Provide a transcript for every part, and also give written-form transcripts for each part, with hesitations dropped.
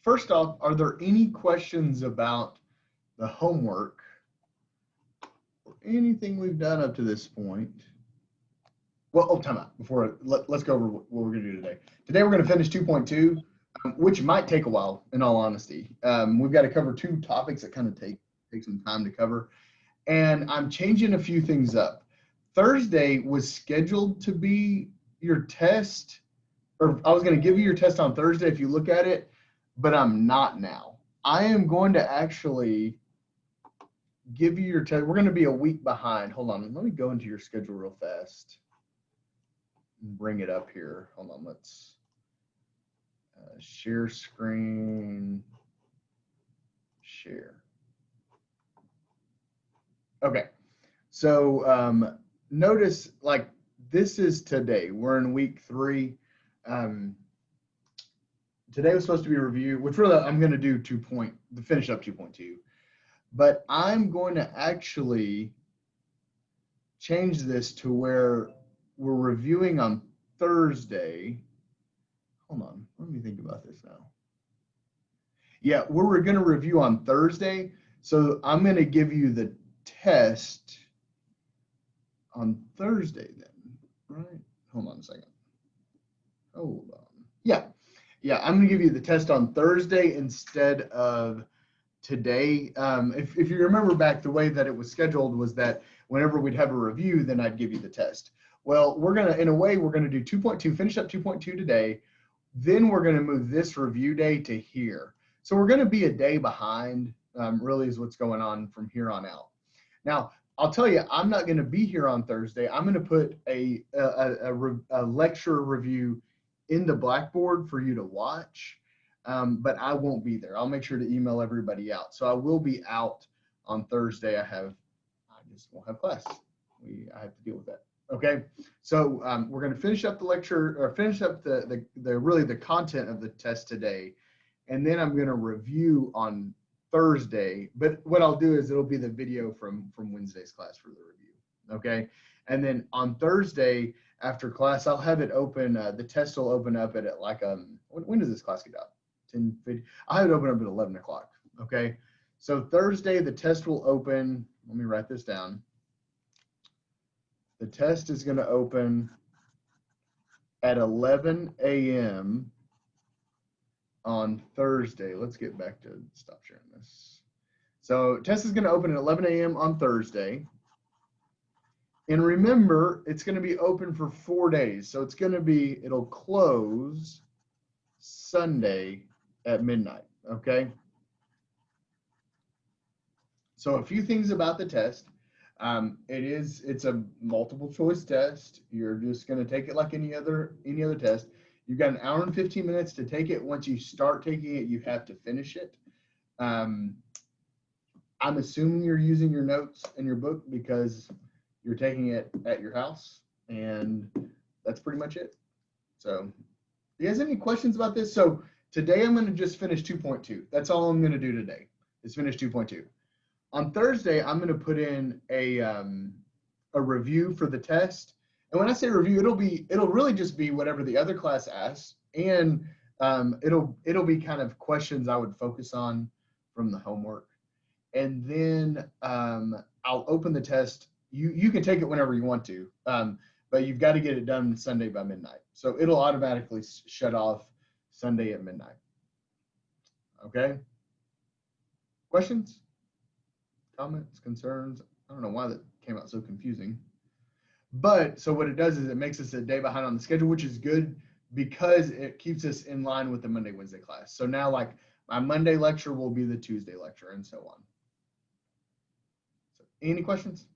first off, are there any questions about the homework or anything we've done up to this point? Well, oh, time out. Before let's go over what we're going to do today. Today we're going to finish 2.2, which might take a while, in all honesty. We've got to cover two topics that kind of take some time to cover, and I'm changing a few things up. Thursday was scheduled to be your test, or I was going to give you your test on Thursday if you look at it, but I'm not now. I am going to actually give you your test. We're going to be a week behind. Hold on. Let me go into your schedule real fast. Bring it up here. Hold on. Let's share screen. Share. Okay. So notice, like, this is today. We're in week 3. Today was supposed to be a review, which really I'm going to do finish up 2.2. But I'm going to actually change this to where we're reviewing on Thursday. Hold on, let me think about this now. Yeah, we're going to review on Thursday. So I'm going to give you the test on Thursday then, right? Hold on a second. Hold on. Yeah, I'm going to give you the test on Thursday instead of today. If you remember back, the way that it was scheduled was that whenever we'd have a review, then I'd give you the test. Well, we're going to, in a way, we're going to do 2.2, finish up 2.2 today. Then we're going to move this review day to here. So we're going to be a day behind, really is what's going on from here on out. Now, I'll tell you, I'm not going to be here on Thursday. I'm going to put a lecture review in the Blackboard for you to watch, but I won't be there. I'll make sure to email everybody out. So I will be out on Thursday. I just won't have class. I have to deal with that. Okay, so we're going to finish up the lecture, or finish up really the content of the test today, and then I'm going to review on Thursday. But what I'll do is it'll be the video from Wednesday's class for the review. Okay, and then on Thursday after class, I'll have it open. The test will open up at like when does this class get out? 10:50. I'll have it open up at 11 o'clock. Okay, so Thursday the test will open. Let me write this down. The test is going to open at 11 a.m. on Thursday. Let's get back to stop sharing this. So test is going to open at 11 a.m. on Thursday. And remember, it's going to be open for 4 days. So it'll close Sunday at midnight. Okay. So a few things about the test. It's a multiple choice test. You're just going to take it like any other test. You've got 1 hour and 15 minutes to take it. Once you start taking it, you have to finish it. I'm assuming you're using your notes in your book because you're taking it at your house, and that's pretty much it. So, do you guys have any questions about this? So today I'm going to just finish 2.2. That's all I'm going to do today is finish 2.2. On Thursday, I'm going to put in a review for the test. And when I say review, it'll really just be whatever the other class asks, and it'll be kind of questions I would focus on from the homework. And then I'll open the test. You can take it whenever you want to, but you've got to get it done Sunday by midnight. So it'll automatically shut off Sunday at midnight. Okay? Questions? Comments, concerns? I don't know why that came out so confusing. But so what it does is it makes us a day behind on the schedule, which is good because it keeps us in line with the Monday, Wednesday class. So now, like, my Monday lecture will be the Tuesday lecture and so on. So any questions?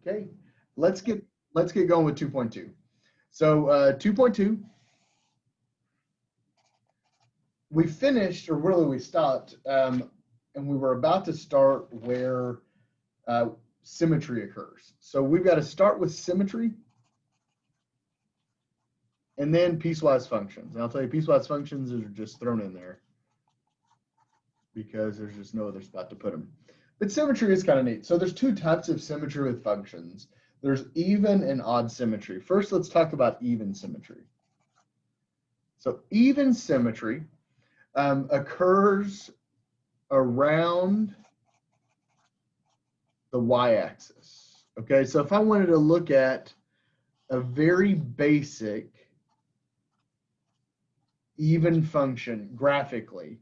Okay, let's get going with 2.2. So 2.2. We finished, or really we stopped, and we were about to start where symmetry occurs. So we've got to start with symmetry and then piecewise functions. And I'll tell you, piecewise functions are just thrown in there because there's just no other spot to put them. But symmetry is kind of neat. So there's two types of symmetry with functions. There's even and odd symmetry. First, let's talk about even symmetry. So even symmetry occurs around the y-axis. Okay, so if I wanted to look at a very basic even function graphically,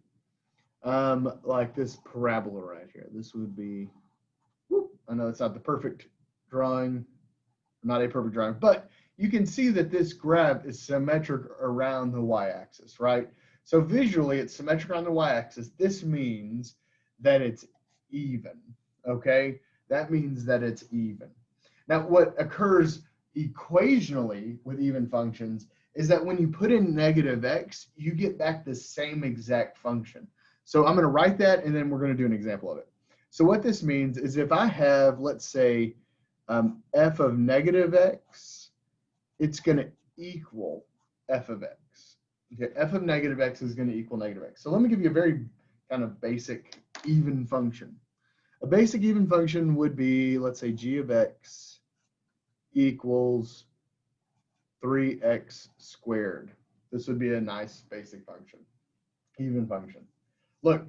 like this parabola right here, this would be, I know it's not the perfect drawing, not a perfect drawing, but you can see that this graph is symmetric around the y-axis, right? So visually, it's symmetric on the y-axis. This means that it's even, okay? That means that it's even. Now, what occurs equationally with even functions is that when you put in negative x, you get back the same exact function. So I'm going to write that, and then we're going to do an example of it. So what this means is if I have, let's say, f of negative x, it's going to equal f of x. Okay, f of negative x is going to equal negative x. So let me give you a very kind of basic even function. A basic even function would be, let's say, g of x equals 3x squared. This would be a nice basic function, even function. Look,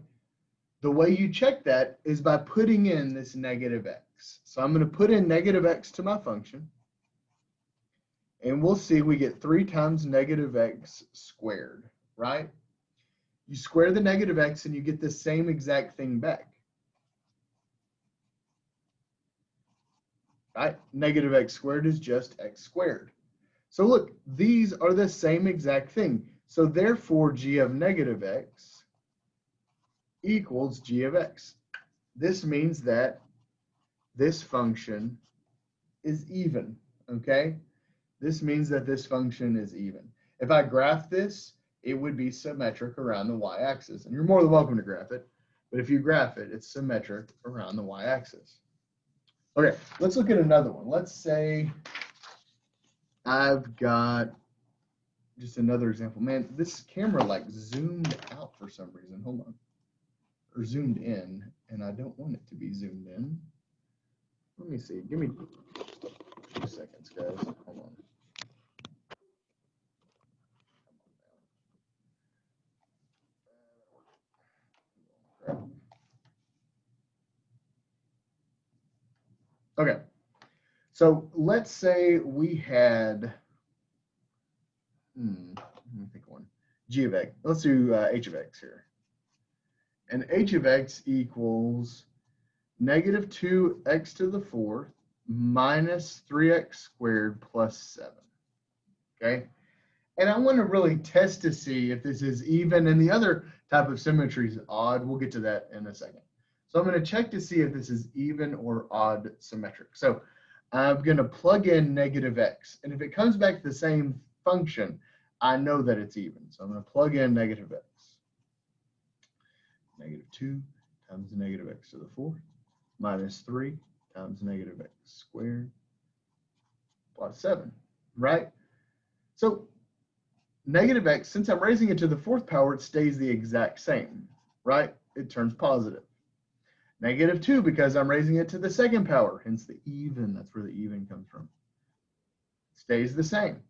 the way you check that is by putting in this negative x. So I'm going to put in negative x to my function, and we'll see we get 3 times negative x squared, right? You square the negative x and you get the same exact thing back. Right? Negative x squared is just x squared. So look, these are the same exact thing. So therefore, g of negative x equals g of x. This means that this function is even, okay? This means that this function is even. If I graph this, it would be symmetric around the y-axis. And you're more than welcome to graph it, but if you graph it, it's symmetric around the y-axis. Okay, let's look at another one. Let's say I've got just another example. Man, this camera like zoomed out for some reason. Hold on. Or zoomed in, and I don't want it to be zoomed in. Let me see. Give me 2 seconds, guys. Hold on. Okay, so let's say we had, let me think of one, g of x. Let's do h of x here. And h of x equals negative 2x to the 4th minus 3x squared plus 7. Okay, and I want to really test to see if this is even, and the other type of symmetry is odd. We'll get to that in a second. So I'm going to check to see if this is even or odd symmetric. So I'm going to plug in negative x. And if it comes back to the same function, I know that it's even. So I'm going to plug in negative x. Negative 2 times negative x to the 4th minus 3 times negative x squared plus 7, right? So negative x, since I'm raising it to the 4th power, it stays the exact same, right? It turns positive. Negative 2, because I'm raising it to the 2nd power, hence the even. That's where the even comes from. Stays the same.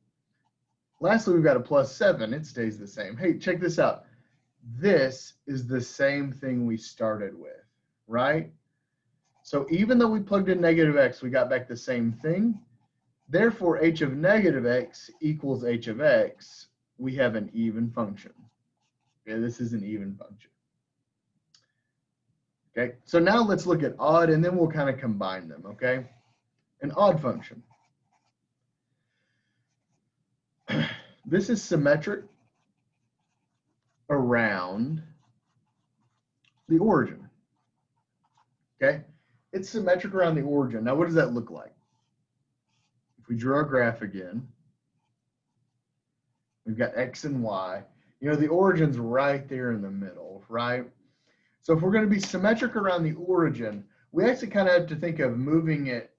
Lastly, we've got a plus 7. It stays the same. Hey, check this out. This is the same thing we started with, right? So even though we plugged in negative x, we got back the same thing. Therefore, h of negative x equals h of x. We have an even function. Okay, this is an even function. Okay, so now let's look at odd, and then we'll kind of combine them, okay? An odd function. This is symmetric around the origin, okay? It's symmetric around the origin. Now, what does that look like? If we draw a graph again, we've got x and y. You know, the origin's right there in the middle, right? So if we're going to be symmetric around the origin, we actually kind of have to think of moving it.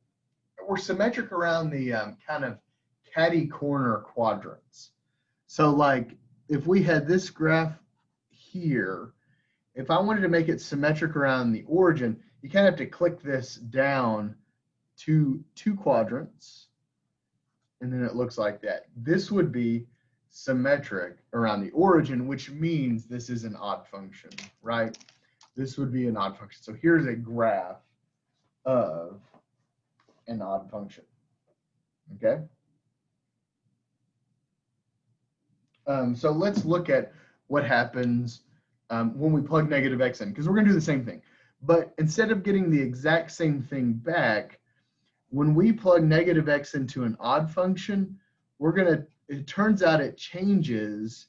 We're symmetric around the kind of catty corner quadrants. So like if we had this graph here, if I wanted to make it symmetric around the origin, you kind of have to click this down to 2 quadrants, and then it looks like that. This would be symmetric around the origin, which means this is an odd function, right? This would be an odd function. So here's a graph of an odd function, okay? So let's look at what happens when we plug negative x in, because we're going to do the same thing. But instead of getting the exact same thing back, when we plug negative x into an odd function, it turns out it changes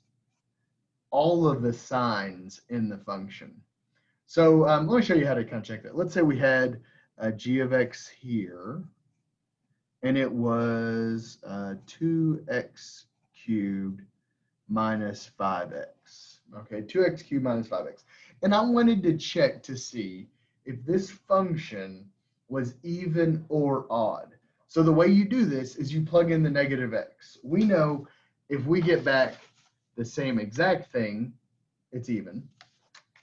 all of the signs in the function. So let me show you how to kind of check that. Let's say we had a g of x here, and it was 2x cubed minus 5x. Okay, 2x cubed minus 5x. And I wanted to check to see if this function was even or odd. So the way you do this is you plug in the negative x. We know if we get back the same exact thing, it's even.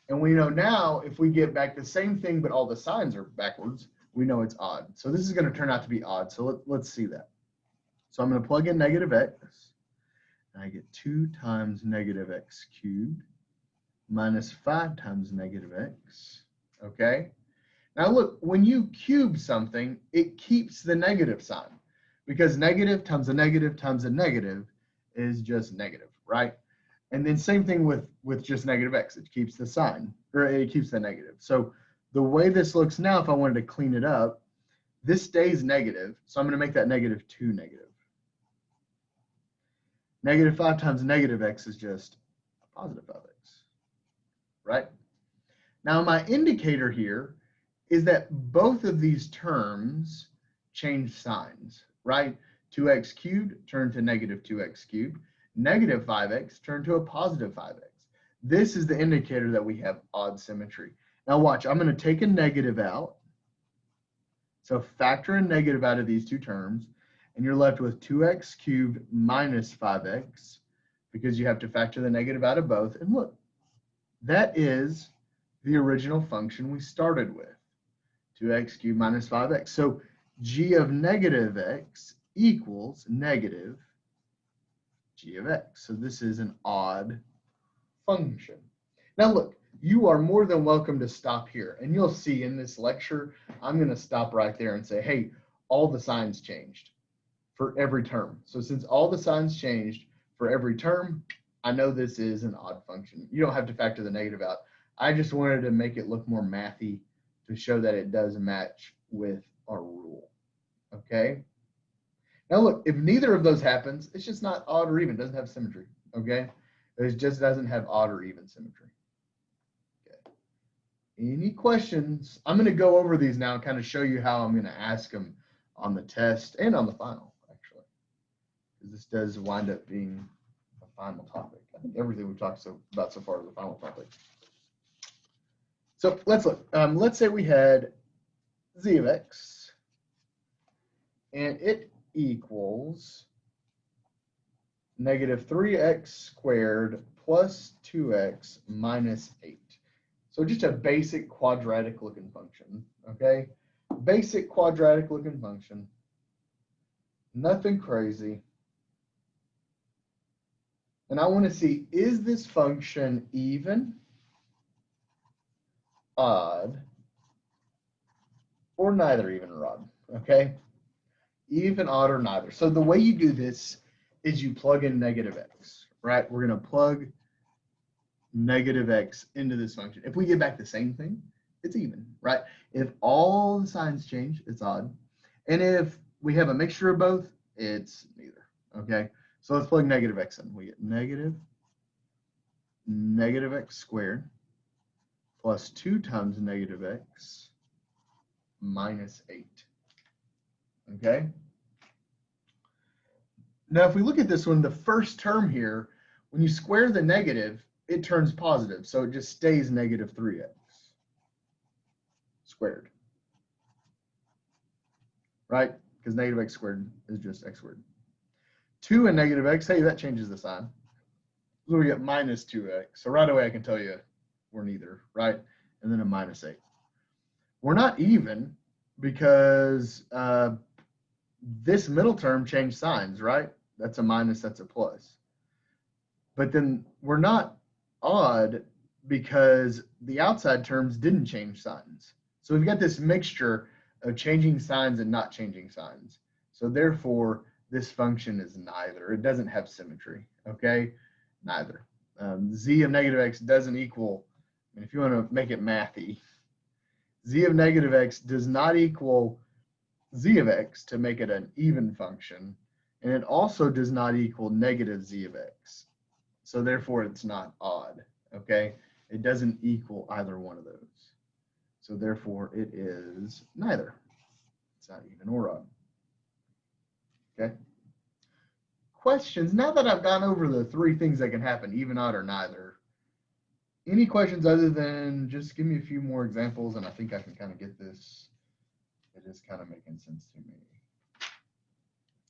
And we know now if we get back the same thing but all the signs are backwards, we know it's odd. So this is going to turn out to be odd. So let's see that. So I'm going to plug in negative x. And I get 2 times negative x cubed minus 5 times negative x. Okay? Now look, when you cube something, it keeps the negative sign because negative times a negative times a negative is just negative, right? And then same thing with just negative x, it keeps the sign, or it keeps the negative. So the way this looks now, if I wanted to clean it up, this stays negative, so I'm going to make that negative 2 negative. Negative 5 times negative x is just a positive 5x, right? Now my indicator here is that both of these terms change signs, right? 2x cubed turned to negative 2x cubed. Negative 5x turned to a positive 5x. This is the indicator that we have odd symmetry. Now watch, I'm going to take a negative out. So factor a negative out of these two terms, and you're left with 2x cubed minus 5x because you have to factor the negative out of both. And look, that is the original function we started with, 2x cubed minus 5x. So g of negative x equals negative g of x. So this is an odd function. Now look, you are more than welcome to stop here. And you'll see in this lecture, I'm going to stop right there and say, hey, all the signs changed for every term. So since all the signs changed for every term, I know this is an odd function. You don't have to factor the negative out. I just wanted to make it look more mathy to show that it does match with our rule. Okay? Now look, if neither of those happens, it's just not odd or even, it doesn't have symmetry, okay? It just doesn't have odd or even symmetry. Okay. Any questions? I'm going to go over these now and kind of show you how I'm going to ask them on the test and on the final, actually. Because this does wind up being a final topic. I think everything we've talked about so far is a final topic. So let's look. Let's say we had z of x, and it equals negative 3x squared plus 2x minus 8. So just a basic quadratic looking function, okay? Basic quadratic looking function. Nothing crazy. And I want to see, is this function even, odd, or neither even or odd, okay? Even, odd, or neither. So the way you do this is you plug in negative x, right? We're going to plug negative x into this function. If we get back the same thing, it's even, right? If all the signs change, it's odd. And if we have a mixture of both, it's neither, okay? So let's plug negative x in. We get negative x squared plus 2 times negative x minus 8. Okay. Now, if we look at this one, the first term here, when you square the negative, it turns positive. So it just stays negative 3x squared. Right? Because negative x squared is just x squared. 2 and negative x, hey, that changes the sign. So we get minus 2x. So right away I can tell you we're neither, right? And then a minus 8. We're not even because this middle term changed signs, right? That's a minus, that's a plus. but then we're not odd because the outside terms didn't change signs. So we've got this mixture of changing signs and not changing signs. So therefore, this function is neither. It doesn't have symmetry, okay? Neither. Z of negative x doesn't equal, and if you want to make it mathy, Z of negative x does not equal Z of x to make it an even function, and it also does not equal negative Z of x. So therefore, it's not odd, okay? It doesn't equal either one of those. So therefore, it is neither. It's not even or odd, okay? Questions, now that I've gone over the three things that can happen, even, odd, or neither, any questions other than just give me a few more examples and I think I can kind of get this. It is kind of making sense to me.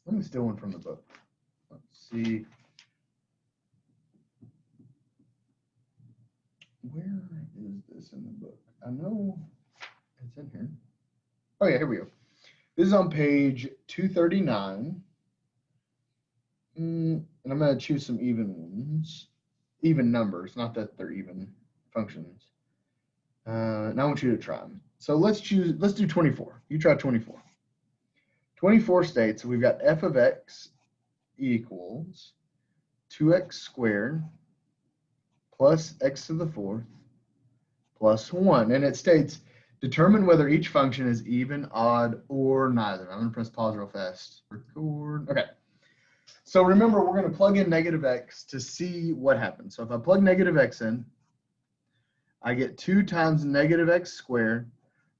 Let me steal one from the book. Let's see. Where is this in the book? I know it's in here. Oh yeah, here we go. This is on page 239. And I'm going to choose some even ones. Even numbers, not that they're even functions. Now I want you to try them. So let's do 24. You try 24. 24 states we've got f of x equals 2x squared plus x to the fourth plus 1. And it states determine whether each function is even, odd, or neither. I'm going to press pause real fast. Record. Okay. So remember, we're going to plug in negative x to see what happens. So if I plug negative x in, I get 2 times negative x squared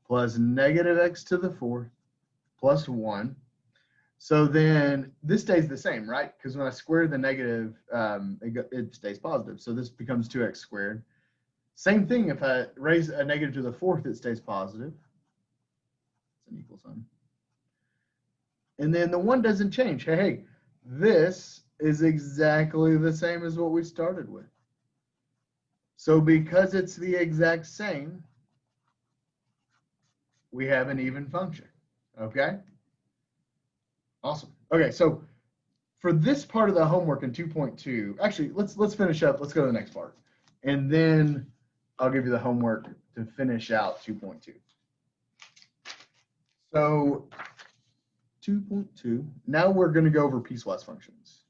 plus negative x to the fourth plus 1. So then this stays the same, right? Because when I square the negative, it stays positive. So this becomes 2x squared. Same thing, if I raise a negative to the fourth, it stays positive. It's an equal sign. And then the 1 doesn't change. Hey, this is exactly the same as what we started with. So because it's the exact same, we have an even function, okay? Awesome. Okay, so for this part of the homework in 2.2, actually, let's finish up. Let's go to the next part. And then I'll give you the homework to finish out 2.2. So 2.2, now we're going to go over piecewise functions.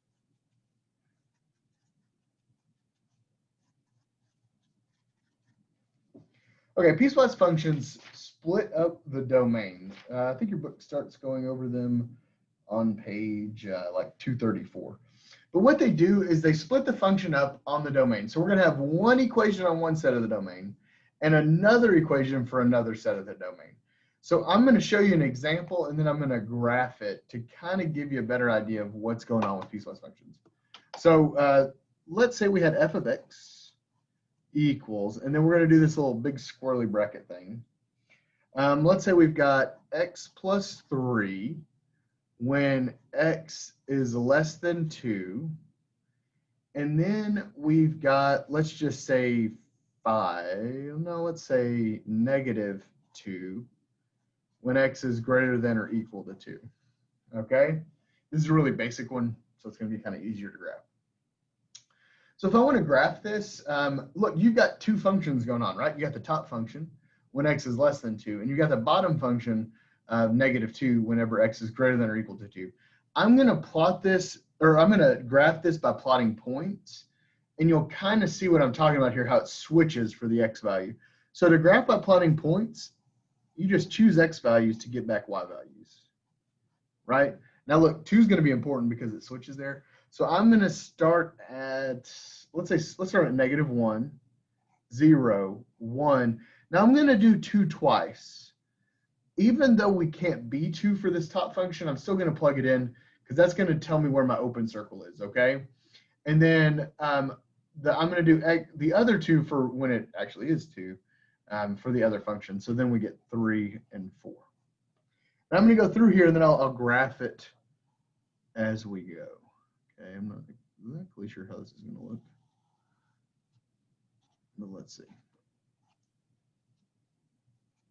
Okay, piecewise functions split up the domain. I think your book starts going over them on page like 234. But what they do is they split the function up on the domain. So we're going to have one equation on one set of the domain and another equation for another set of the domain. So I'm going to show you an example and then I'm going to graph it to kind of give you a better idea of what's going on with piecewise functions. So let's say we had f of x equals, and then we're going to do this little big squirrely bracket thing. Let's say we've got x plus 3 when x is less than 2. And then we've got, let's just say 5. No, let's say negative 2 when x is greater than or equal to 2. Okay? This is a really basic one, so it's going to be kind of easier to graph. So if I want to graph this, look, you've got two functions going on, right? You got the top function when x is less than 2, and you got the bottom function of negative 2 whenever x is greater than or equal to 2. I'm going to plot this, or I'm going to graph this by plotting points, and you'll kind of see what I'm talking about here, how it switches for the x value. So to graph by plotting points, you just choose x values to get back y values, right? Now look, 2 is going to be important because it switches there. So I'm going to start at, let's start at negative 1, 0, 1. Now I'm going to do 2 twice. Even though we can't be 2 for this top function, I'm still going to plug it in because that's going to tell me where my open circle is, okay? And then I'm going to do the other 2 for when it actually is 2 for the other function. So then we get 3 and 4. And I'm going to go through here and then I'll graph it as we go. Okay, I'm not exactly sure how this is going to look, but let's see.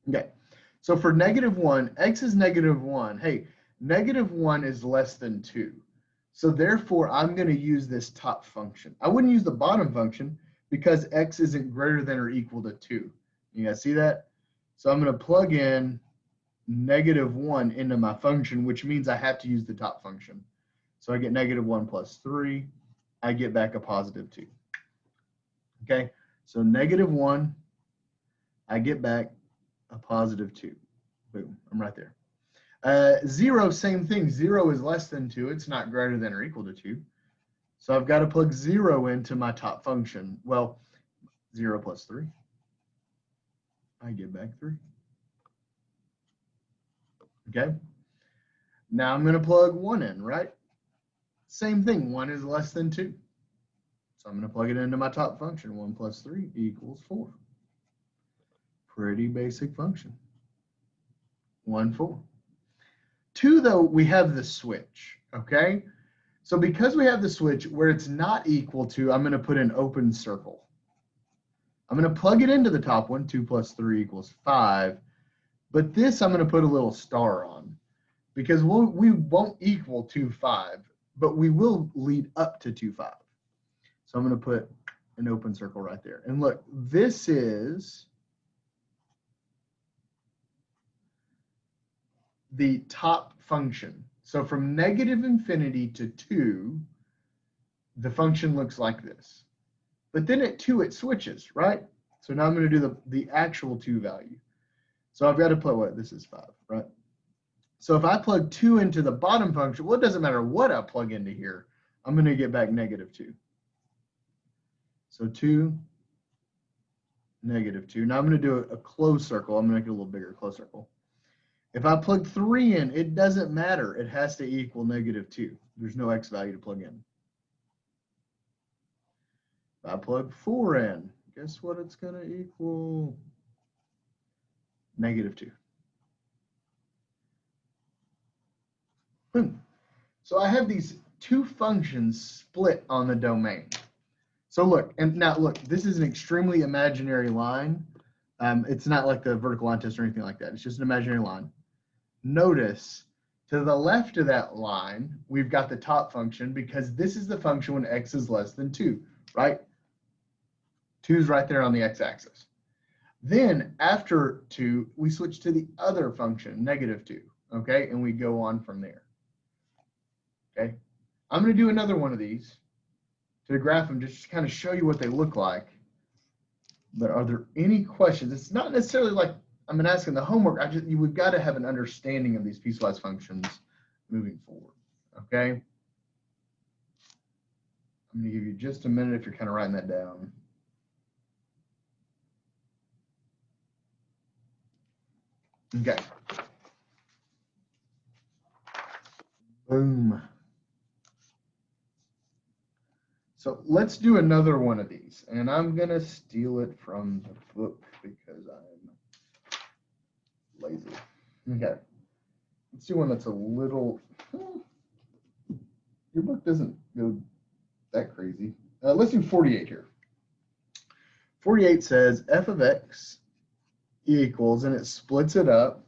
Okay, so for negative 1, x is negative 1. Hey, negative 1 is less than 2. So therefore, I'm going to use this top function. I wouldn't use the bottom function because x isn't greater than or equal to 2. You guys see that? So I'm going to plug in -1 into my function, which means I have to use the top function. So I get -1 plus 3. I get back a positive 2. Okay, so -1, I get back a positive 2. Boom, I'm right there. 0, same thing. 0 is less than 2. It's not greater than or equal to 2. So I've got to plug 0 into my top function. Well, 0 plus 3. I get back 3. Okay. Now I'm going to plug 1 in, right? Same thing. 1 is less than 2. So I'm going to plug it into my top function. 1 plus 3 equals 4. Pretty basic function. 1, 4. 2, though, we have the switch, okay? So because we have the switch, where it's not equal to, I'm going to put an open circle. I'm going to plug it into the top one. 2 plus 3 equals 5. But this I'm going to put a little star on because we won't equal 2, 5, but we will lead up to 2, 5. So I'm going to put an open circle right there. And look, this is the top function. So from -infinity to 2, the function looks like this. But then at 2, it switches, right? So now I'm going to do the actual 2 value. So I've got to plug what? This is 5, right? So if I plug 2 into the bottom function, well, it doesn't matter what I plug into here. I'm going to get back -2. So 2, -2. Now I'm going to do a closed circle. I'm going to make it a little bigger, closed circle. If I plug 3 in, it doesn't matter. It has to equal -2. There's no x value to plug in. If I plug 4 in, guess what it's going to equal? -2. Boom. So I have these 2 functions split on the domain. So look, and now look, this is an extremely imaginary line. It's not like the vertical line test or anything like that. It's just an imaginary line. Notice to the left of that line, we've got the top function because this is the function when x is less than 2, right? 2 is right there on the x-axis. Then after 2, we switch to the other function, -2, okay? And we go on from there, okay? I'm going to do another one of these to graph them just to kind of show you what they look like. But are there any questions? It's not necessarily like I'm asking the homework. We've got to have an understanding of these piecewise functions moving forward, okay? I'm going to give you just a minute if you're kind of writing that down. Okay. Boom. So let's do another one of these. And I'm going to steal it from the book because I'm lazy. Okay. Let's do one that's a little, your book doesn't go that crazy. Let's do 48 here. 48 says f of x equals, and it splits it up.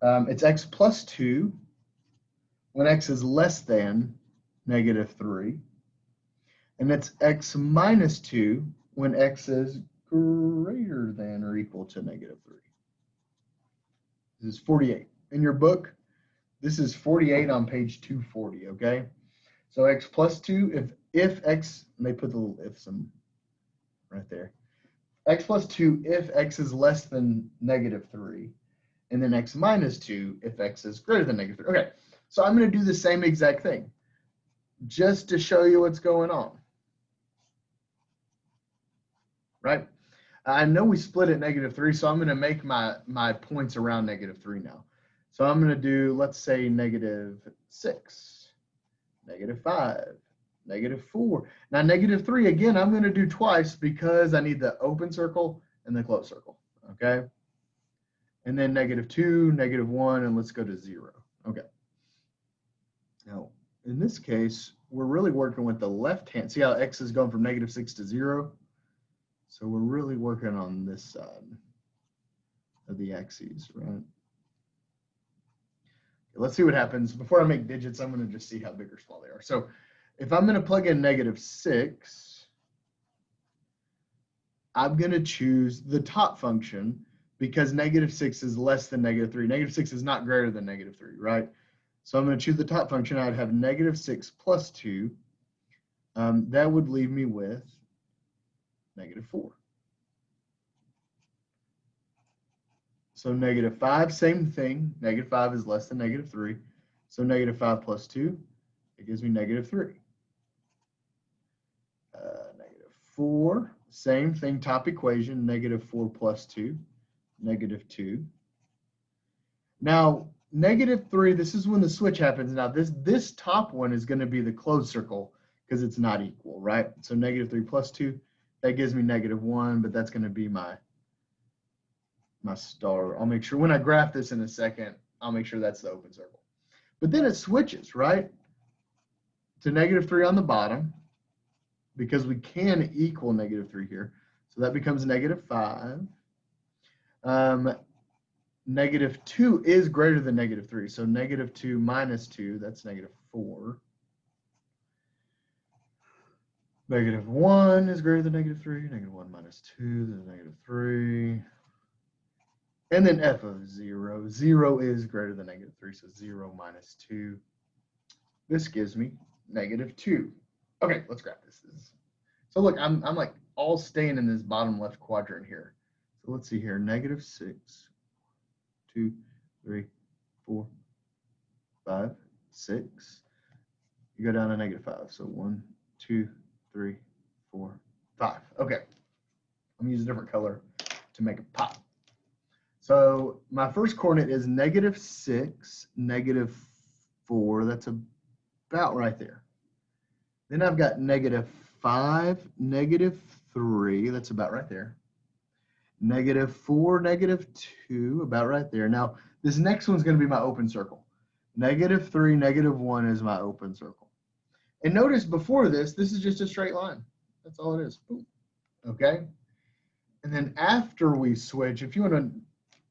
It's x plus 2 when x is less than -3. And it's x minus 2 when x is greater than or equal to -3. This is 48. In your book, this is 48 on page 240, okay? So x plus 2, if x, and they put the little if some right there. X plus 2 if x is less than -3, and then x minus 2 if x is greater than -3. Okay, so I'm going to do the same exact thing just to show you what's going on. Right? I know we split at -3, so I'm going to make my points around -3 now. So I'm going to do, let's say, -6, -5, -4. Now, -3, again, I'm going to do twice because I need the open circle and the closed circle, okay? And then -2, -1, and let's go to 0. Okay. Now, in this case, we're really working with the left hand. See how x is going from -6 to 0? So we're really working on this side of the axes, right? let's see what happens. Before I make digits, I'm going to just see how big or small they are. So if I'm going to plug in -6, I'm going to choose the top function because -6 is less than -3. -6 is not greater than -3, right? So I'm going to choose the top function. I'd have -6 plus 2. That would leave me with -4. So -5, same thing. -5 is less than -3. So -5 plus 2, it gives me -3. -4, same thing, top equation, -4 plus 2, -2. Now, -3, this is when the switch happens. Now, this top one is going to be the closed circle because it's not equal, right? So -3 plus 2, that gives me -1, but that's going to be my star. I'll make sure when I graph this in a second, I'll make sure that's the open circle. But then it switches, right, to -3 on the bottom because we can equal -3 here. So that becomes -5. -2 is greater than -3. So -2 minus 2, that's -4. -1 is greater than -3. -1 minus 2, that's -3. And then f of 0. 0 is greater than -3, so 0 minus 2. This gives me -2. Okay, let's graph this. So look, I'm like all staying in this bottom left quadrant here. So let's see here, -6, 2, 3, 4, 5, 6. You go down to -5. So 1, 2, 3, 4, 5. Okay, I'm gonna use a different color to make it pop. So my first coordinate is -6, -4. That's about right there. Then I've got -5, -3. That's about right there. -4, -2, about right there. Now, this next one's going to be my open circle. -3, -1 is my open circle. And notice before this is just a straight line. That's all it is. Boom. Okay? And then after we switch, if you want to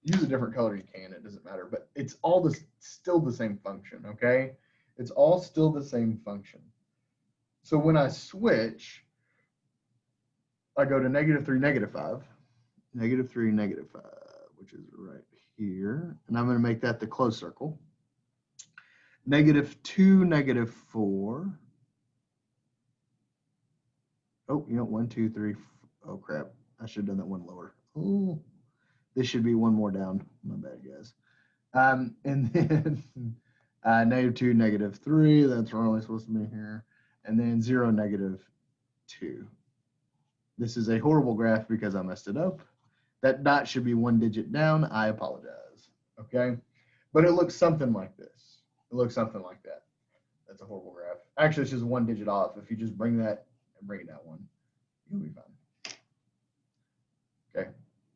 use a different color, you can. It doesn't matter. But it's all still the same function, okay? It's all still the same function. So when I switch, I go to -3, -5. -3, -5, which is right here. And I'm going to make that the closed circle. -2, -4. Oh, 1, 2, 3. Oh, crap. I should have done that one lower. Oh, this should be one more down. My bad, guys. And then -2, -3. That's only supposed to be here. And then 0, -2. This is a horrible graph because I messed it up. That dot should be one digit down. I apologize. Okay? But it looks something like this. It looks something like that. That's a horrible graph. Actually, it's just one digit off. If you just bring that and bring that one, you'll be fine. Okay.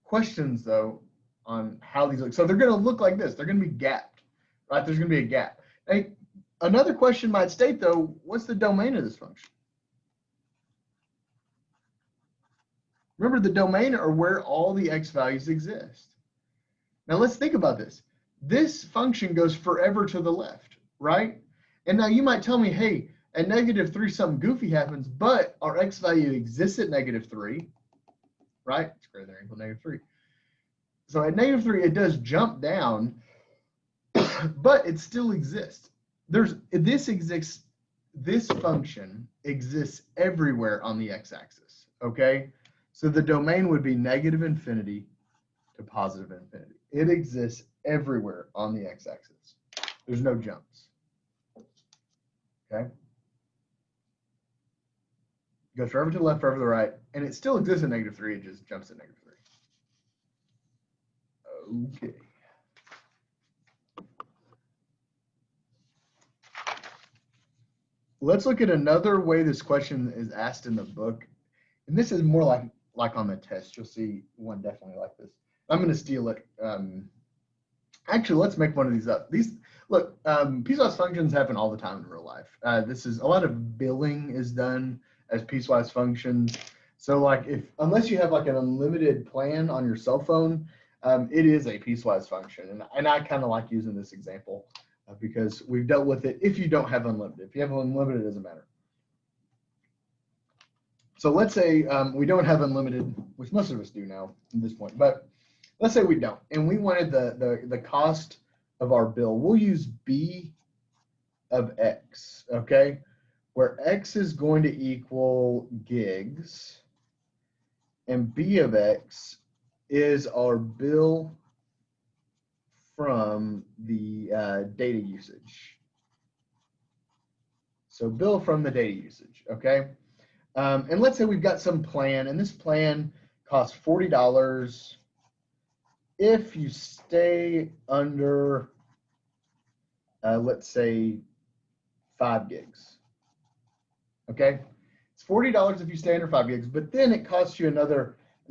Questions, though, on how these look. So they're going to look like this. They're going to be gapped, right? There's going to be a gap. Hey, another question might state, though, what's the domain of this function? Remember, the domain are where all the x values exist. Now, let's think about this. This function goes forever to the left, right? And now you might tell me, hey, at -3, something goofy happens, but our x value exists at -3, right? It's greater than or equal to -3. So at -3, it does jump down, but it still exists. This function exists everywhere on the x-axis, okay? So the domain would be -infinity to +infinity. It exists everywhere on the x-axis. There's no jumps. Okay? It goes forever to the left, forever to the right, and it still exists at -3. It just jumps at -3. Okay. Let's look at another way this question is asked in the book. And this is more like on the test. You'll see one definitely like this. I'm going to steal it. Actually, let's make one of these up. Look, piecewise functions happen all the time in real life. This is a lot of billing is done as piecewise functions. So like unless you have like an unlimited plan on your cell phone, it is a piecewise function. And I kind of like using this example because we've dealt with it if you don't have unlimited. If you have unlimited, it doesn't matter. So let's say we don't have unlimited, which most of us do now at this point, but let's say we don't, and we wanted the cost of our bill. We'll use B of X, okay? Where X is going to equal gigs, and B of X is our bill from the data usage. So bill from the data usage, okay? And let's say we've got some plan, and this plan costs $40 if you stay under, let's say, 5 gigs. Okay, it's $40 if you stay under 5 gigs, but then it costs you an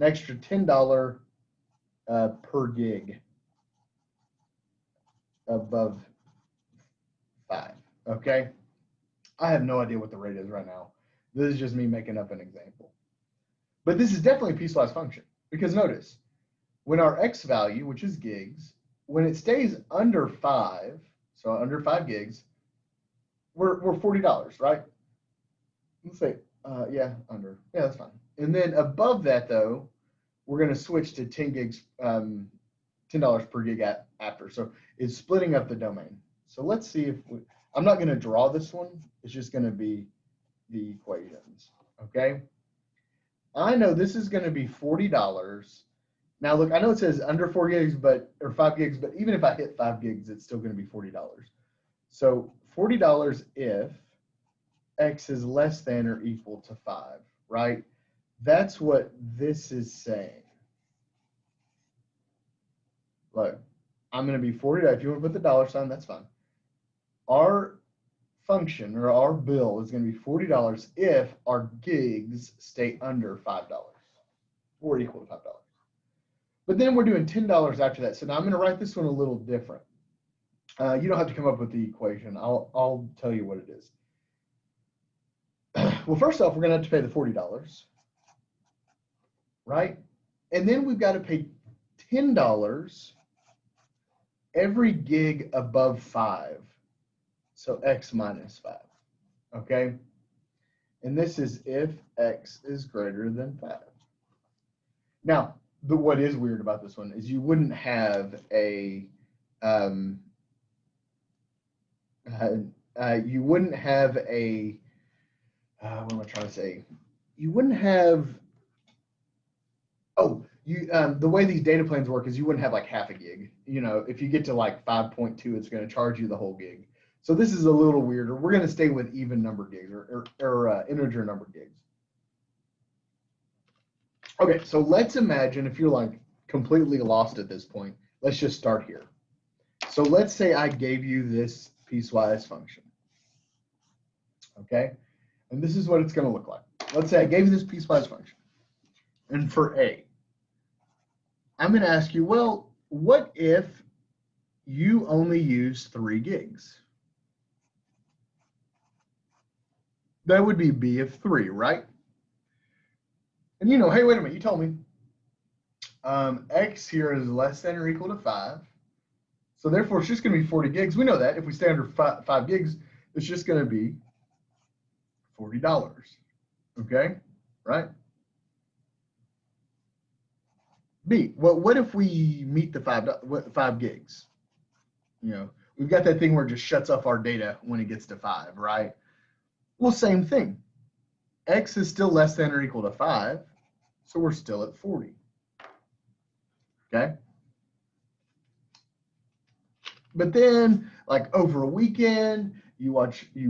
extra $10 per gig above 5. Okay, I have no idea what the rate is right now. This is just me making up an example. But this is definitely a piecewise function, because notice, when our X value, which is gigs, when it stays under 5, so under 5 gigs, we're $40, right? Let's say, yeah, under. Yeah, that's fine. And then above that, though, we're going to switch to 10 gigs, $10 per gig after. So it's splitting up the domain. So let's see if I'm not going to draw this one. It's just going to be the equations, okay? I know this is going to be $40. Now look, I know it says under 4 gigs, or 5 gigs, but even if I hit 5 gigs, it's still going to be $40. So $40 if X is less than or equal to 5, right? That's what this is saying. Look, I'm going to be $40. If you want to put the dollar sign, that's fine. Our function or our bill is going to be $40 if our gigs stay under $5 or equal to $5. But then we're doing $10 after that. So now I'm going to write this one a little different. You don't have to come up with the equation. I'll tell you what it is. Well, first off, we're going to have to pay the $40, right? And then we've got to pay $10 every gig above 5. So X minus 5, okay? And this is if X is greater than 5. Now, what is weird about this one is you wouldn't have a, what am I trying to say? You wouldn't have, the way these data plans work is you wouldn't have like half a gig. You know, if you get to like 5.2, it's going to charge you the whole gig. So this is a little weirder. We're going to stay with even number gigs or integer number gigs. Okay, so let's imagine if you're like completely lost at this point, let's just start here. So let's say I gave you this piecewise function, okay? And this is what it's going to look like. Let's say I gave you this piecewise function. And for A, I'm going to ask you, well, what if you only use 3 gigs? That would be B of 3, right? And you know, hey, wait a minute, you told me X here is less than or equal to 5. So therefore, it's just going to be 40 gigs. We know that. If we stay under 5 gigs, it's just going to be $40. Okay, right? B, well, what if we meet the 5 gigs? You know, we've got that thing where it just shuts off our data when it gets to 5, right? Well, same thing. X is still less than or equal to 5, so we're still at 40. Okay? But then, like over a weekend, you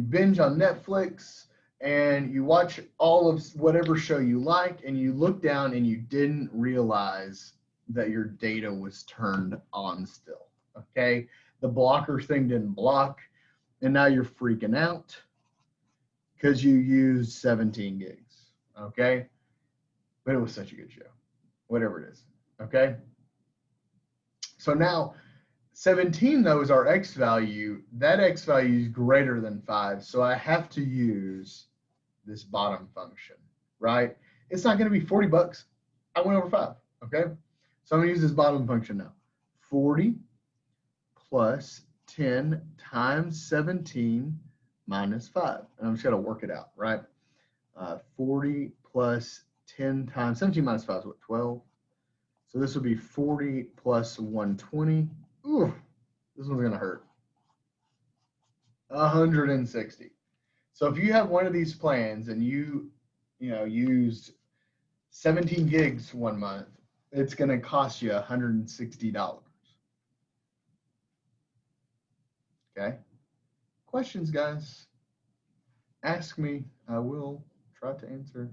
binge on Netflix, and you watch all of whatever show you like, and you look down and you didn't realize that your data was turned on still. Okay? The blocker thing didn't block, and now you're freaking out because you used 17 gigs, okay? But it was such a good show, whatever it is, okay? So now 17, though, is our X value. That X value is greater than 5, so I have to use this bottom function, right? It's not going to be 40 bucks. I went over 5, okay? So I'm going to use this bottom function now. 40 plus 10 times 17 minus 5. And I'm just going to work it out, right? 40 plus 10 times 17 minus 5 is what, 12? So this would be 40 plus 120. Ooh, this one's going to hurt. 160. So if you have one of these plans and you used 17 gigs 1 month, it's going to cost you $160. Okay? Questions, guys? Ask me. I will try to answer.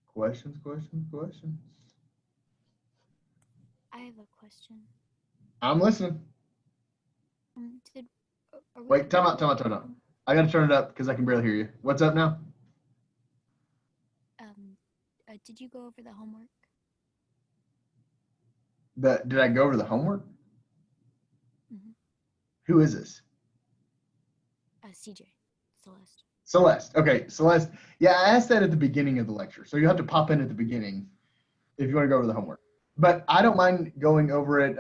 Questions, questions, questions. I have a question. I'm listening. Wait, time out. I got to turn it up because I can barely hear you. What's up now? Did you go over the homework? Did I go over the homework? Mm-hmm. Who is this? CJ. Celeste. Celeste. Okay, Celeste. Yeah, I asked that at the beginning of the lecture. So you have to pop in at the beginning if you want to go over the homework. But I don't mind going over it.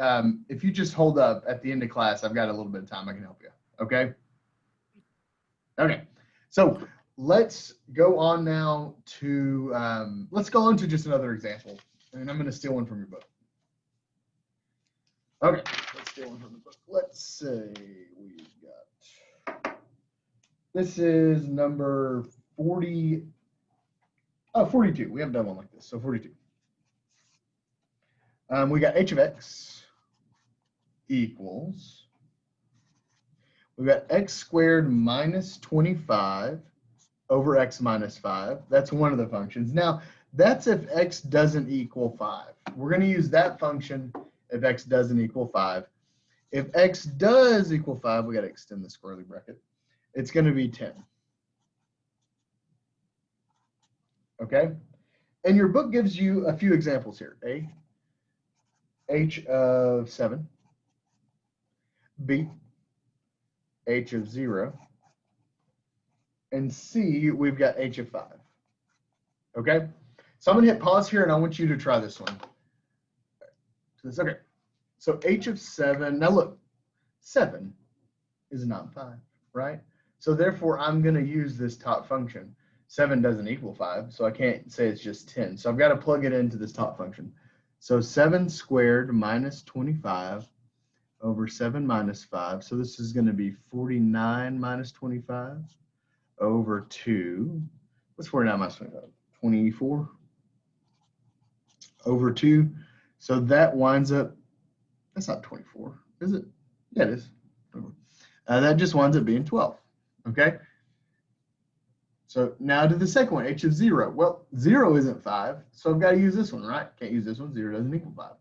If you just hold up at the end of class, I've got a little bit of time. I can help you. Okay? Okay. So let's go on now to, let's go on to just another example. And I'm going to steal one from your book. Okay, let's steal one from the book. Let's say we've got, this is number 42. We haven't done one like this, so 42. We got h of x equals, we've got x squared minus 25 over x minus 5. That's one of the functions. Now, that's if x doesn't equal 5. We're going to use that function if x doesn't equal 5. If x does equal 5, we got to extend the squarely bracket. It's going to be 10. Okay? And your book gives you a few examples here. A, h of 7. B, h of 0. And C, we've got h of 5. Okay? So I'm going to hit pause here, and I want you to try this one. Okay. So h of 7. Now look, 7 is not 5, right? So therefore, I'm going to use this top function. 7 doesn't equal 5, so I can't say it's just 10. So I've got to plug it into this top function. So 7 squared minus 25 over 7 minus 5. So this is going to be 49 minus 25 over 2. What's 49 minus 25? 24 over 2. So that winds up, that's not 24, is it? Yeah, it is. That just winds up being 12, okay? So now to the second one, h of 0. Well, 0 isn't 5, so I've got to use this one, right? Can't use this one. 0 doesn't equal 5.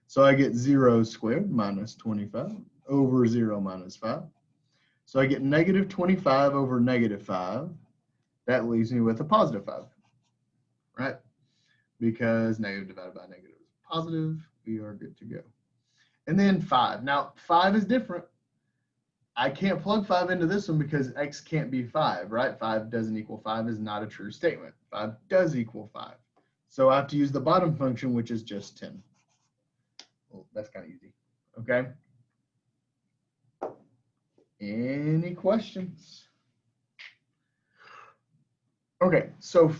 So I get 0 squared minus 25 over 0 minus 5. So I get negative 25 over negative 5. That leaves me with a positive 5, right? Because negative divided by negative is positive. We are good to go. And then 5. Now, 5 is different. I can't plug 5 into this one because x can't be 5, right? 5 doesn't equal 5 is not a true statement. 5 does equal 5. So I have to use the bottom function, which is just 10. Well, that's kind of easy, okay? Any questions? Okay, so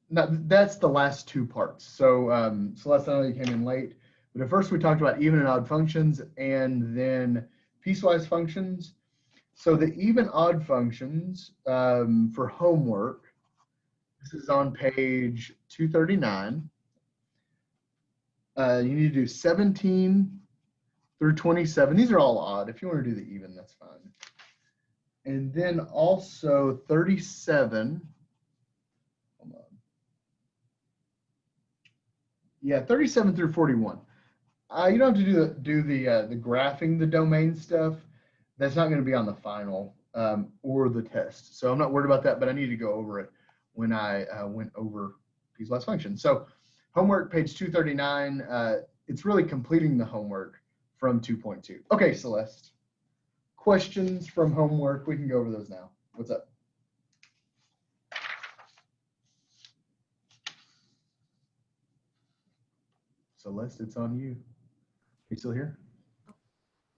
that's the last two parts. So Celeste, I know you came in late, but at first we talked about even and odd functions and then piecewise functions. So the even odd functions for homework, this is on page 239. You need to do 17 through 27. These are all odd. If you want to do the even, that's fine. And then also 37. Hold on. Yeah, 37 through 41. You don't have to do the graphing the domain stuff. That's not going to be on the final or the test. So I'm not worried about that, but I need to go over it when I went over piecewise functions. So homework, page 239, it's really completing the homework from 2.2. Okay, Celeste. Questions from homework. We can go over those now. What's up? Celeste, it's on you. Are you still here?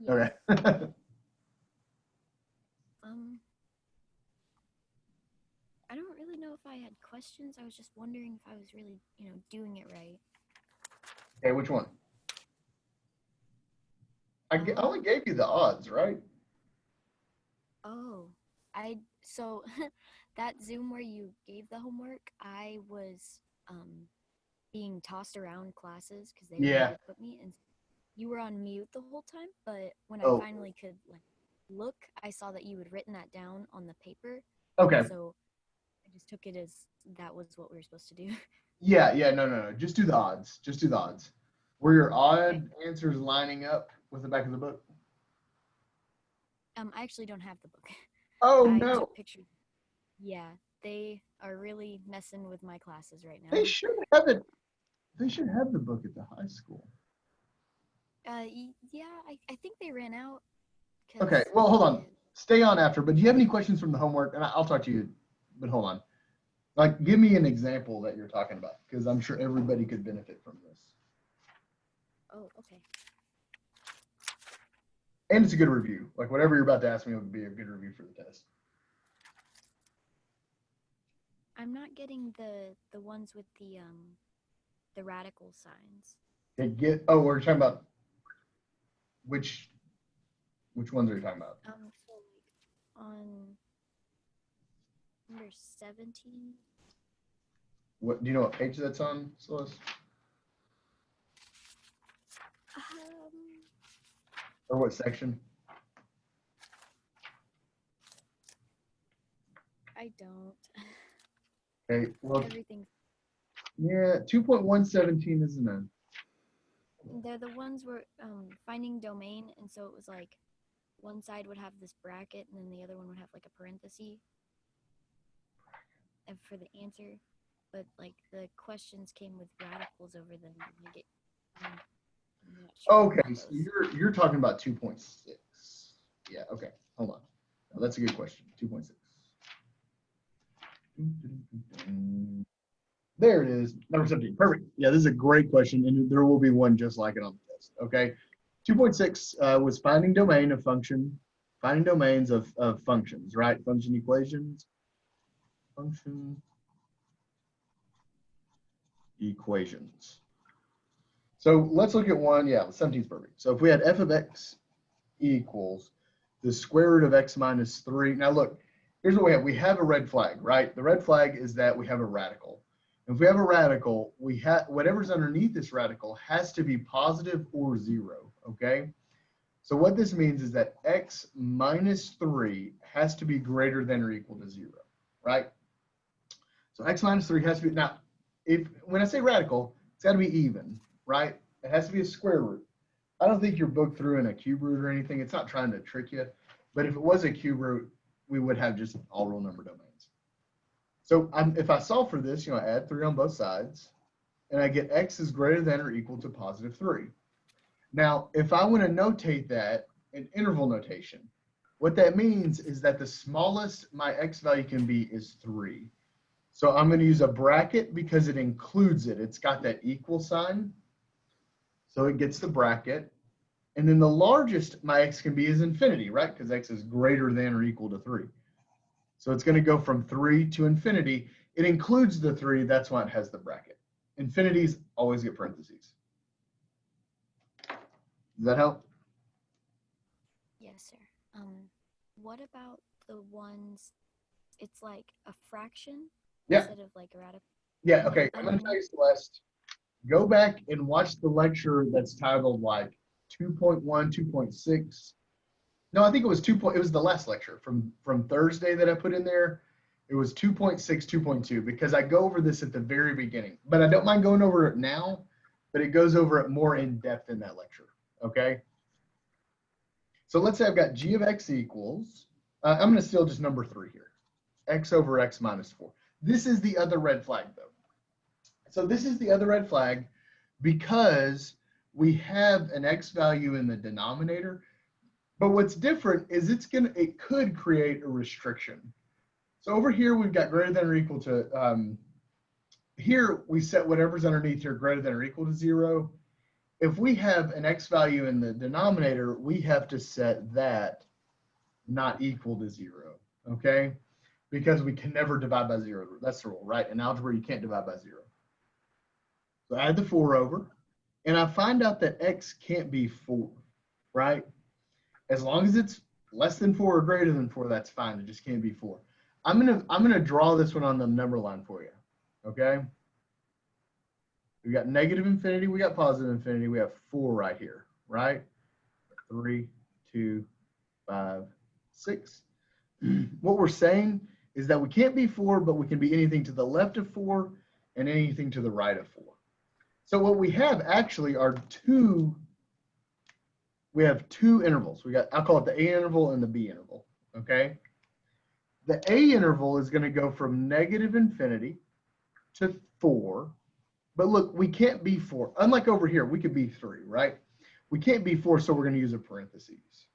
Yeah. Okay. I don't really know if I had questions. I was just wondering if I was really, doing it right. Okay, which one? I only Um, gave you the odds, right? oh, so that Zoom where you gave the homework, I was being tossed around classes because they wanted Yeah. to put me, and you were on mute the whole time. But when I Oh, finally could like look, I saw that you had written that down on the paper, okay. so I just took it as that was what we were supposed to do. Yeah, yeah, no. Just do the odds. Just do the odds. Were your Okay. odd answers lining up with the back of the book? I actually don't have the book. Oh I no. took pictures. Yeah, they are really messing with my classes right now. They should have it. They should have the book at the high school. Yeah, I think they ran out Okay, because well, hold on. Stay on after, but do you have any questions from the homework? And I'll talk to you, but hold on. Like, give me an example that you're talking about, because I'm sure everybody could benefit from this. Oh, okay. And it's a good review. Like, whatever you're about to ask me would be a good review for the test. I'm not getting the ones with the radical signs. Oh, we're talking about which ones are you talking about? So like on number 17. What do you know what page that's on, Celeste? Um, Or what section? I don't. Okay, well, Everything. yeah, 2.117 isn't a. They're the ones where finding domain, and so it was like one side would have this bracket, and then the other one would have like a parenthesis for the answer. But like the questions came with radicals over them. I'm not sure Okay, about so those. you're talking about 2.6. Yeah, okay. Hold on. No, that's a good question. 2.6. There it is. Number 17. Perfect. Yeah, this is a great question, and there will be one just like it on the test. Okay. 2.6 was finding domain of function, finding domains of functions, right? Function equations. Function equations. So let's look at one. Yeah, 17 is perfect. So if we had f of x equals the square root of x minus 3. Now look, here's what we have. We have a red flag, right? The red flag is that we have a radical. If we have a radical, we have whatever's underneath this radical has to be positive or 0, okay? So what this means is that x minus 3 has to be greater than or equal to 0, right? So x minus 3 has to be, now, when I say radical, it's got to be even, right? It has to be a square root. I don't think your book threw in a cube root or anything. It's not trying to trick you. But if it was a cube root, we would have just all real number domains. So if I solve for this, I add 3 on both sides, and I get x is greater than or equal to positive 3. Now, if I want to notate that in interval notation, what that means is that the smallest my x value can be is 3. So I'm going to use a bracket because it includes it. It's got that equal sign. So it gets the bracket. And then the largest my x can be is infinity, right? Because x is greater than or equal to 3. So it's going to go from 3 to infinity. It includes the 3. That's why it has the bracket. Infinities always get parentheses. Does that help? Yes, sir. What about the ones? It's like a fraction Yeah. instead of like a radical. Yeah. And then Okay. I'm going to tell you, Celeste, go back and watch the lecture that's titled like 2.1, 2.6. No, I think it was it was the last lecture from Thursday that I put in there. It was 2.6, 2.2, because I go over this at the very beginning. But I don't mind going over it now, but it goes over it more in depth in that lecture. Okay. So let's say I've got g of x equals, I'm going to steal just number 3 here, x over x minus 4. This is the other red flag, though. So this is the other red flag because we have an x value in the denominator. But what's different is it could create a restriction. So over here, we've got greater than or equal to, here we set whatever's underneath here greater than or equal to 0. if we have an x value in the denominator, we have to set that not equal to 0, okay? Because we can never divide by 0. That's the rule, right? In algebra, you can't divide by 0. So I add the 4 over, and I find out that x can't be 4, right? As long as it's less than 4 or greater than 4, that's fine. It just can't be 4. I'm gonna draw this one on the number line for you, okay? We got negative infinity, we got positive infinity, we have 4 right here, right? 3, 2, 5, 6. What we're saying is that we can't be 4, but we can be anything to the left of 4 and anything to the right of 4. So what we have actually are two intervals. I'll call it the A interval and the B interval, okay? The A interval is going to go from negative infinity to 4. But look, we can't be 4. Unlike over here, we could be 3, right? We can't be 4, so we're going to use a parentheses.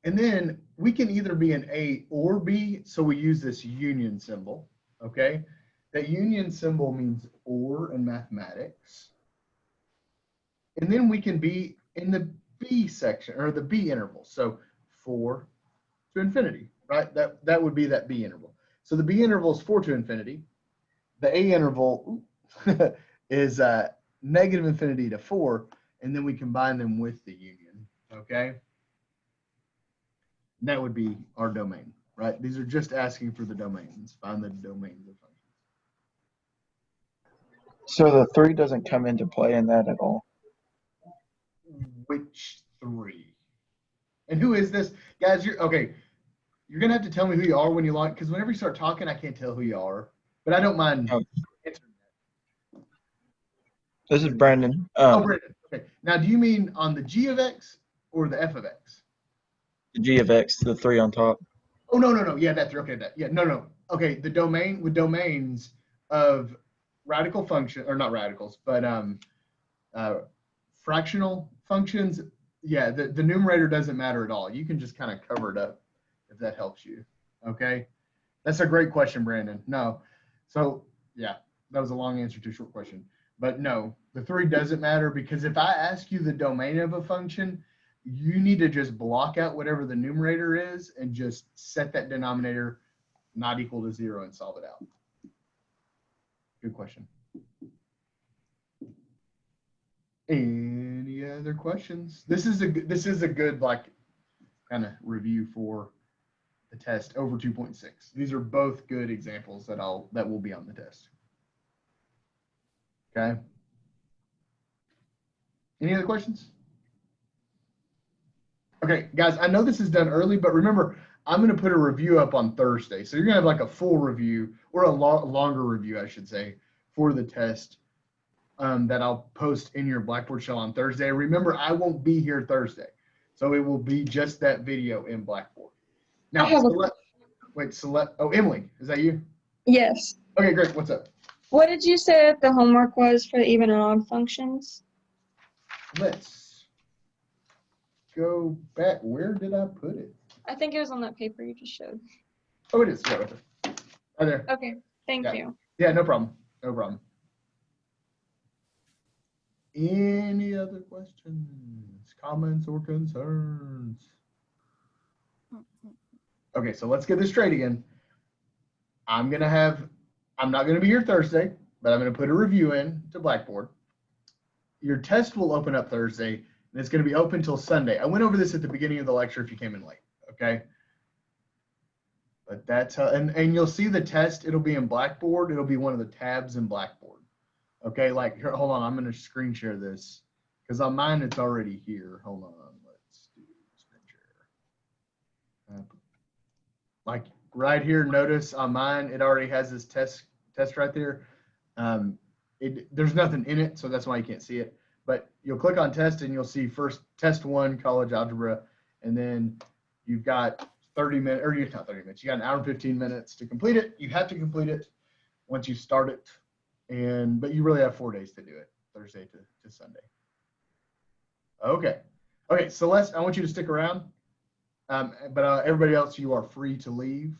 And then we can either be an A or B, so we use this union symbol, okay? That union symbol means or in mathematics. And then we can be in the B section, or the B interval. So 4 to infinity, right? That would be that B interval. So the B interval is 4 to infinity. The A interval is negative infinity to 4, and then we combine them with the union, okay? And that would be our domain, right? These are just asking for the domains. Find the domains of functions. So the 3 doesn't come into play in that at all. Which 3? And who is this? Guys, you're going to have to tell me who you are when you log, because whenever you start talking, I can't tell who you are. But I don't mind. Oh. This is Brandon. Brandon. Okay. Now, do you mean on the g of x or the f of x? The g of x, the 3 on top. Oh, no. Yeah, that's okay. No. Okay, the domain with domains of radical function, or not radicals, but fractional functions. Yeah, the numerator doesn't matter at all. You can just kind of cover it up if that helps you. Okay, that's a great question, Brandon. No, so yeah, that was a long answer to a short question. But no, the 3 doesn't matter, because if I ask you the domain of a function, you need to just block out whatever the numerator is and just set that denominator not equal to 0 and solve it out. Good question. Any other questions? This is a good like kind of review for the test over 2.6. These are both good examples that will be on the test. Okay. Any other questions? Okay, guys, I know this is done early, but remember, I'm going to put a review up on Thursday. So you're going to have like a full review, or a longer review, I should say, for the test that I'll post in your Blackboard shell on Thursday. Remember, I won't be here Thursday. So it will be just that video in Blackboard. Now, Emily, is that you? Yes. Okay, great. What's up? What did you say that the homework was for even and odd functions? Let's go back. Where did I put it? I think it was on that paper you just showed. Oh, it is. Yeah, right there. Right there. Okay, thank you. Yeah, no problem. No problem. Any other questions, comments, or concerns? Okay, so let's get this straight again. I'm not going to be here Thursday, but I'm going to put a review in to Blackboard. Your test will open up Thursday, and it's going to be open till Sunday. I went over this at the beginning of the lecture if you came in late, okay? But that's how, and you'll see the test, it'll be in Blackboard. It'll be one of the tabs in Blackboard. Okay, like, here, hold on, I'm going to screen share this, because on mine it's already here. Hold on, let's do screen share. Like right here, notice on mine, it already has this test right there. There's nothing in it, so that's why you can't see it. But you'll click on test and you'll see first test 1, college algebra, and then you've got 30 minutes, or not 30 minutes, you got an hour and 15 minutes to complete it. You have to complete it once you start it, but you really have 4 days to do it, Thursday to Sunday. Okay, Celeste, I want you to stick around, but everybody else, you are free to leave.